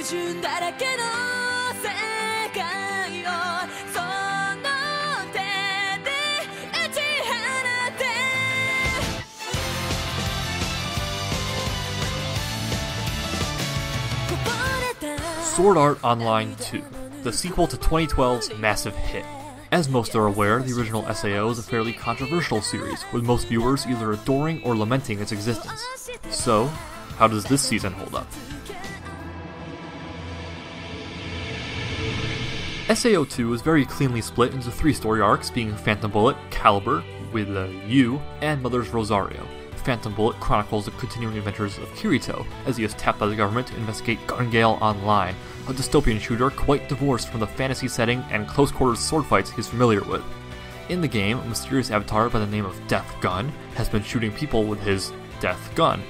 準だらけの世界をその手で打ち放て Sword Art Online 2, the sequel to 2012's massive hit. As most are aware, the original SAO is a fairly controversial series, with most viewers either adoring or lamenting its existence. So, how does this season hold up? SAO2 is very cleanly split into 3 story arcs, being Phantom Bullet, Caliber, with a U, and Mother's Rosario. Phantom Bullet chronicles the continuing adventures of Kirito, as he is tapped by the government to investigate Gun Gale Online, a dystopian shooter quite divorced from the fantasy setting and close-quarters sword fights he's familiar with. In the game, a mysterious avatar by the name of Death Gun has been shooting people with his Death Gun.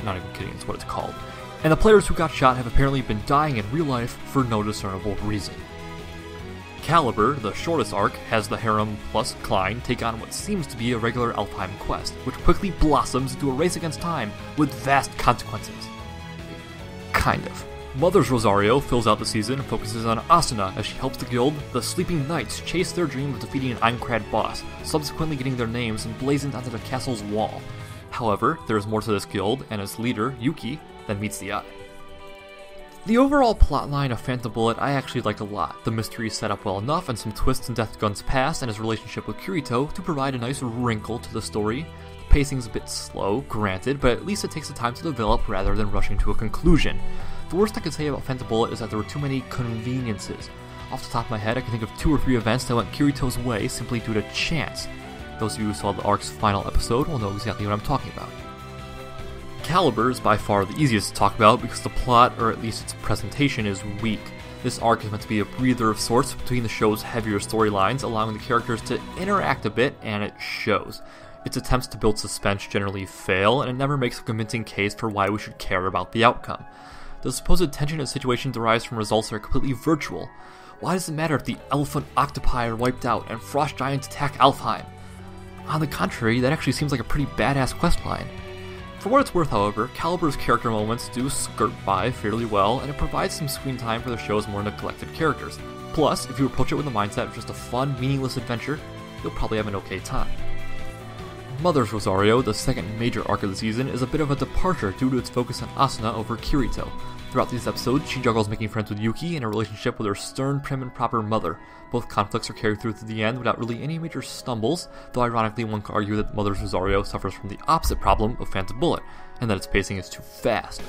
Not even kidding, it's what it's called. And the players who got shot have apparently been dying in real life for no discernible reason. Caliber, the shortest arc, has the Harem plus Klein take on what seems to be a regular Alfheim quest, which quickly blossoms into a race against time with vast consequences. Kind of. Mother's Rosario fills out the season and focuses on Asuna as she helps the guild, the Sleeping Knights, chase their dream of defeating an Aincrad boss, subsequently getting their names emblazoned onto the castle's wall. However, there is more to this guild and its leader, Yuki, than meets the eye. The overall plotline of Phantom Bullet I actually liked a lot. The mystery is set up well enough, and some twists in Death Gun's past and his relationship with Kirito to provide a nice wrinkle to the story. The pacing's a bit slow, granted, but at least it takes the time to develop rather than rushing to a conclusion. The worst I could say about Phantom Bullet is that there were too many conveniences. Off the top of my head, I can think of 2 or 3 events that went Kirito's way simply due to chance. Those of you who saw the arc's final episode will know exactly what I'm talking about. Caliber is by far the easiest to talk about because the plot, or at least its presentation, is weak. This arc is meant to be a breather of sorts between the show's heavier storylines, allowing the characters to interact a bit, and it shows. Its attempts to build suspense generally fail, and it never makes a convincing case for why we should care about the outcome. The supposed tension in the situation derives from results that are completely virtual. Why does it matter if the elephant octopi are wiped out and frost giants attack Alfheim? On the contrary, that actually seems like a pretty badass questline. For what it's worth, however, Caliber's character moments do skirt by fairly well, and it provides some screen time for the show's more neglected characters. Plus, if you approach it with the mindset of just a fun, meaningless adventure, you'll probably have an okay time. Mother's Rosario, the second major arc of the season, is a bit of a departure due to its focus on Asuna over Kirito. Throughout these episodes, she juggles making friends with Yuki and a relationship with her stern, prim and proper mother. Both conflicts are carried through to the end without really any major stumbles, though ironically one could argue that Mother's Rosario suffers from the opposite problem of Phantom Bullet, and that its pacing is too fast.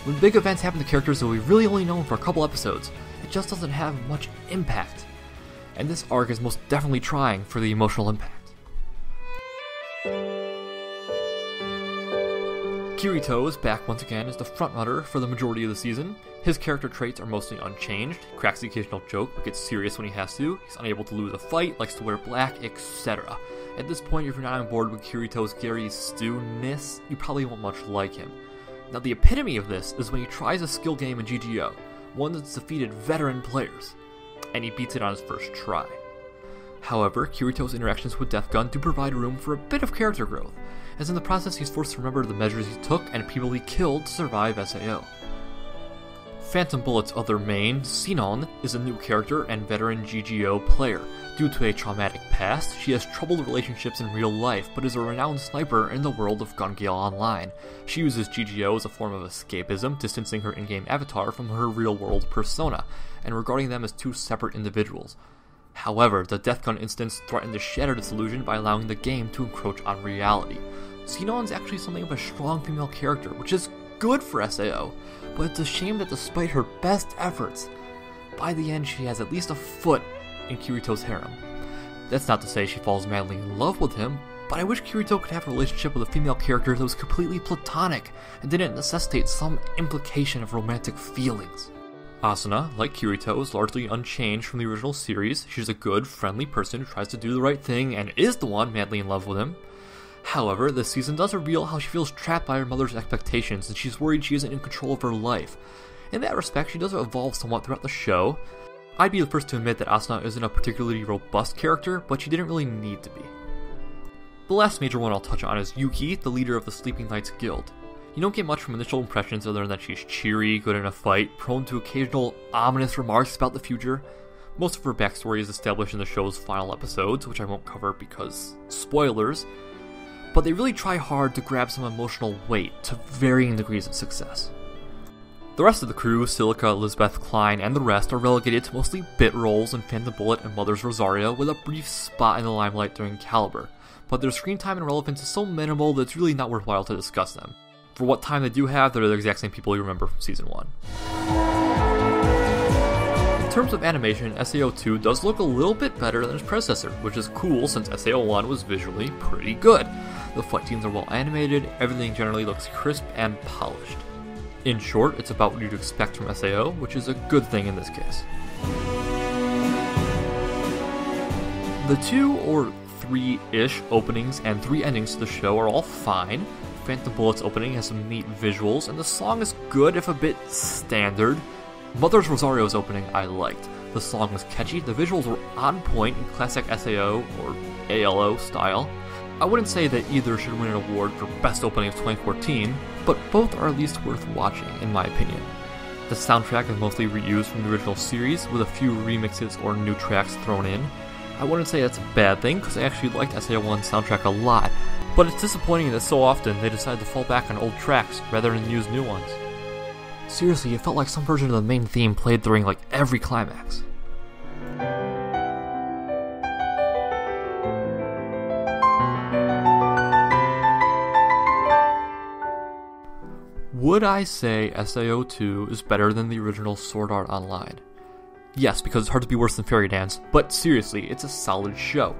When big events happen to characters that we've really only known for a couple episodes, it just doesn't have much impact. And this arc is most definitely trying for the emotional impact. Kirito is back once again as the frontrunner for the majority of the season. His character traits are mostly unchanged. He cracks the occasional joke, but gets serious when he has to. He's unable to lose a fight, likes to wear black, etc. At this point, if you're not on board with Kirito's Gary Stew-ness, you probably won't much like him. Now, the epitome of this is when he tries a skill game in GGO, one that's defeated veteran players, and he beats it on his first try. However, Kirito's interactions with Death Gun do provide room for a bit of character growth, as in the process he's forced to remember the measures he took and people he killed to survive SAO. Phantom Bullet's other main, Sinon, is a new character and veteran GGO player. Due to a traumatic past, she has troubled relationships in real life, but is a renowned sniper in the world of Gun Gale Online. She uses GGO as a form of escapism, distancing her in-game avatar from her real-world persona, and regarding them as 2 separate individuals. However, the Death Gun instance threatened to shatter this illusion by allowing the game to encroach on reality. Sinon's actually something of a strong female character, which is good for SAO, but it's a shame that despite her best efforts, by the end she has at least a foot in Kirito's harem. That's not to say she falls madly in love with him, but I wish Kirito could have a relationship with a female character that was completely platonic and didn't necessitate some implication of romantic feelings. Asuna, like Kirito, is largely unchanged from the original series. She's a good, friendly person who tries to do the right thing and is the one madly in love with him. However, this season does reveal how she feels trapped by her mother's expectations and she's worried she isn't in control of her life. In that respect, she does evolve somewhat throughout the show. I'd be the first to admit that Asuna isn't a particularly robust character, but she didn't really need to be. The last major one I'll touch on is Yuki, the leader of the Sleeping Knights Guild. You don't get much from initial impressions other than that she's cheery, good in a fight, prone to occasional ominous remarks about the future. Most of her backstory is established in the show's final episodes, which I won't cover because spoilers, but they really try hard to grab some emotional weight to varying degrees of success. The rest of the crew, Silica, Elizabeth, Klein, and the rest, are relegated to mostly bit roles in Phantom Bullet and Mother's Rosario, with a brief spot in the limelight during Caliber, but their screen time and relevance is so minimal that it's really not worthwhile to discuss them. For what time they do have, they're the exact same people you remember from Season 1. In terms of animation, SAO2 does look a little bit better than its predecessor, which is cool since SAO1 was visually pretty good. The fight scenes are well animated, everything generally looks crisp and polished. In short, it's about what you'd expect from SAO, which is a good thing in this case. The 2 or 3-ish openings and 3 endings to the show are all fine. Phantom Bullet's opening has some neat visuals, and the song is good if a bit standard. Mother's Rosario's opening I liked. The song was catchy, the visuals were on point in classic SAO or ALO style. I wouldn't say that either should win an award for Best Opening of 2014, but both are at least worth watching, in my opinion. The soundtrack is mostly reused from the original series, with a few remixes or new tracks thrown in. I wouldn't say that's a bad thing, because I actually liked SAO1's soundtrack a lot, but it's disappointing that so often they decide to fall back on old tracks rather than use new ones. Seriously, it felt like some version of the main theme played during like every climax. Would I say SAO2 is better than the original Sword Art Online? Yes, because it's hard to be worse than Fairy Dance, but seriously, it's a solid show.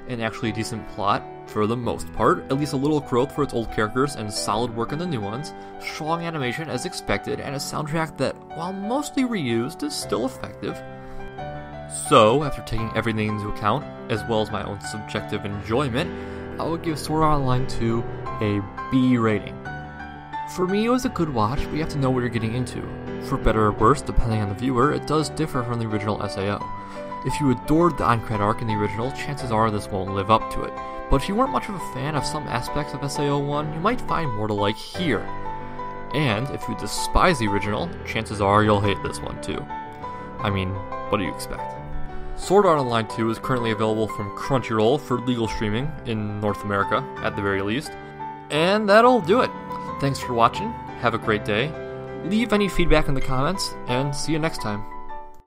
An actually decent plot, for the most part, at least a little growth for its old characters, and solid work on the new ones, strong animation as expected, and a soundtrack that, while mostly reused, is still effective. So, after taking everything into account, as well as my own subjective enjoyment, I would give Sword Art Online 2 a B rating. For me, it was a good watch, but you have to know what you're getting into. For better or worse, depending on the viewer, it does differ from the original SAO. If you adored the Oncred arc in the original, chances are this won't live up to it. But if you weren't much of a fan of some aspects of SAO1, you might find more to like here. And if you despise the original, chances are you'll hate this one too. I mean, what do you expect? Sword Art Online 2 is currently available from Crunchyroll for legal streaming, in North America, at the very least. And that'll do it. Thanks for watching, have a great day, leave any feedback in the comments, and see you next time.